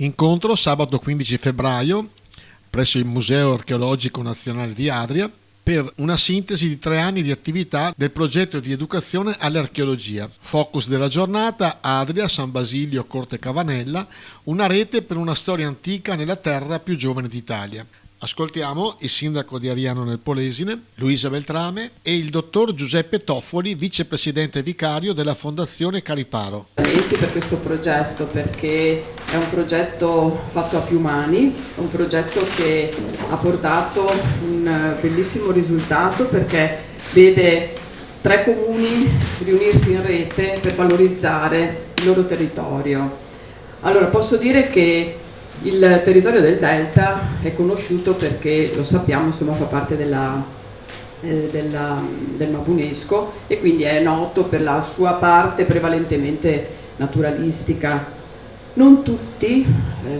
Incontro sabato 15 febbraio presso il Museo Archeologico Nazionale di Adria per una sintesi di 3 anni di attività del progetto di educazione all'archeologia. Focus della giornata: Adria, San Basilio, Corte Cavanella, una rete per una storia antica nella terra più giovane d'Italia. Ascoltiamo il sindaco di Ariano nel Polesine, Luisa Beltrame, e il dottor Giuseppe Toffoli, vicepresidente vicario della Fondazione Cariparo. Per questo progetto, perché è un progetto fatto a più mani, è un progetto che ha portato un bellissimo risultato, perché vede 3 comuni riunirsi in rete per valorizzare il loro territorio. Allora, posso dire che il territorio del Delta è conosciuto perché, lo sappiamo, insomma, fa parte del Mabunesco, e quindi è noto per la sua parte prevalentemente naturalistica. Non tutti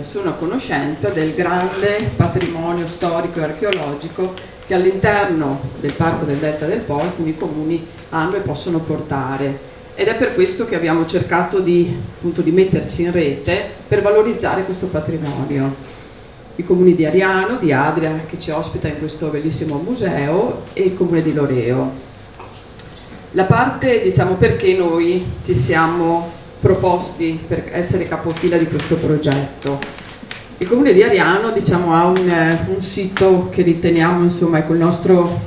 sono a conoscenza del grande patrimonio storico e archeologico che all'interno del Parco del Delta del Po alcuni comuni hanno e possono portare. Ed è per questo che abbiamo cercato di metterci in rete per valorizzare questo patrimonio. I comuni di Ariano, di Adria, che ci ospita in questo bellissimo museo, e il comune di Loreo. La parte, perché noi ci siamo proposti per essere capofila di questo progetto. Il comune di Ariano, ha un sito che riteniamo,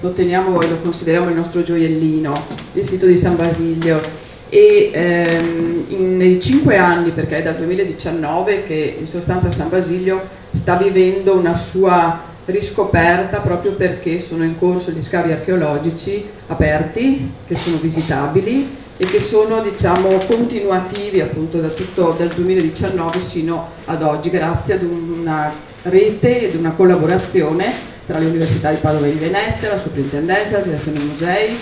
lo teniamo e lo consideriamo il nostro gioiellino, il sito di San Basilio. E nei 5 anni, perché è dal 2019 che in sostanza San Basilio sta vivendo una sua riscoperta, proprio perché sono in corso gli scavi archeologici aperti, che sono visitabili e che sono continuativi appunto dal 2019 fino ad oggi, grazie ad una rete ed una collaborazione tra le università di Padova e di Venezia, la soprintendenza, la direzione dei musei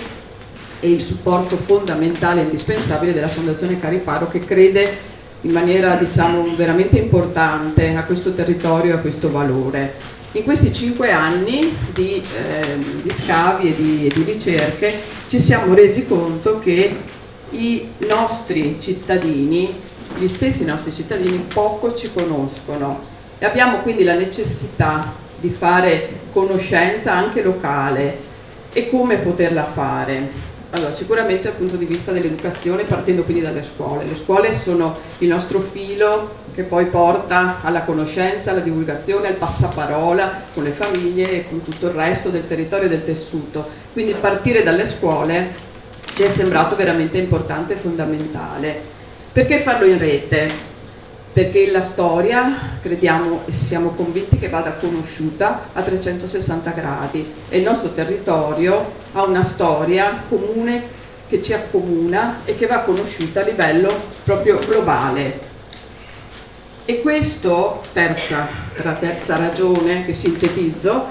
e il supporto fondamentale e indispensabile della Fondazione Cariparo, che crede in maniera veramente importante a questo territorio e a questo valore. In questi 5 anni di scavi e di ricerche ci siamo resi conto che i nostri cittadini, gli stessi nostri cittadini, poco ci conoscono, e abbiamo quindi la necessità di fare conoscenza anche locale. E come poterla fare? Allora, sicuramente dal punto di vista dell'educazione, partendo quindi dalle scuole. Le scuole sono il nostro filo che poi porta alla conoscenza, alla divulgazione, al passaparola con le famiglie e con tutto il resto del territorio e del tessuto. Quindi partire dalle scuole ci è sembrato veramente importante e fondamentale. Perché farlo in rete? Perché la storia, crediamo e siamo convinti che vada conosciuta a 360 gradi, e il nostro territorio ha una storia comune che ci accomuna e che va conosciuta a livello proprio globale. E questo, la terza ragione che sintetizzo,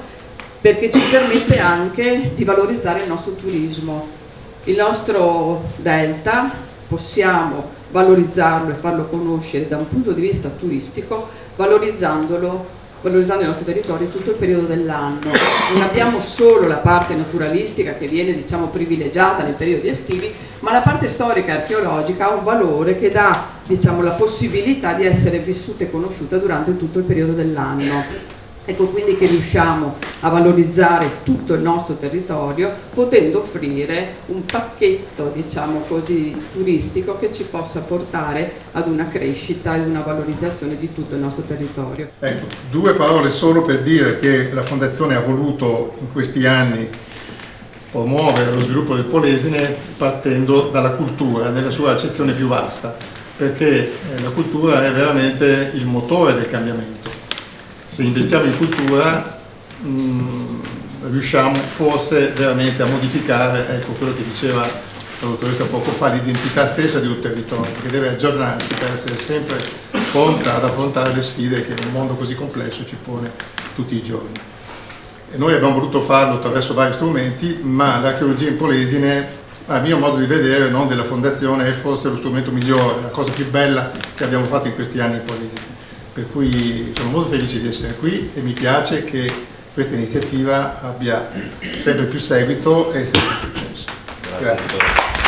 perché ci permette anche di valorizzare il nostro turismo. Il nostro delta possiamo valorizzarlo e farlo conoscere da un punto di vista turistico, valorizzando il nostro territorio tutto il periodo dell'anno. Non abbiamo solo la parte naturalistica che viene privilegiata nei periodi estivi, ma la parte storica e archeologica ha un valore che dà la possibilità di essere vissuta e conosciuta durante tutto il periodo dell'anno. Ecco quindi che riusciamo a valorizzare tutto il nostro territorio, potendo offrire un pacchetto turistico che ci possa portare ad una crescita e una valorizzazione di tutto il nostro territorio. Ecco, 2 parole solo per dire che la Fondazione ha voluto in questi anni promuovere lo sviluppo del Polesine partendo dalla cultura nella sua accezione più vasta, perché la cultura è veramente il motore del cambiamento. Se investiamo in cultura riusciamo forse veramente a modificare, quello che diceva la dottoressa poco fa, l'identità stessa di un territorio, che deve aggiornarsi per essere sempre pronta ad affrontare le sfide che un mondo così complesso ci pone tutti i giorni. E noi abbiamo voluto farlo attraverso vari strumenti, ma l'archeologia in Polesine, a mio modo di vedere, non della Fondazione, è forse lo strumento migliore, la cosa più bella che abbiamo fatto in questi anni in Polesine. Per cui sono molto felice di essere qui e mi piace che questa iniziativa abbia sempre più seguito e sempre più successo. Grazie.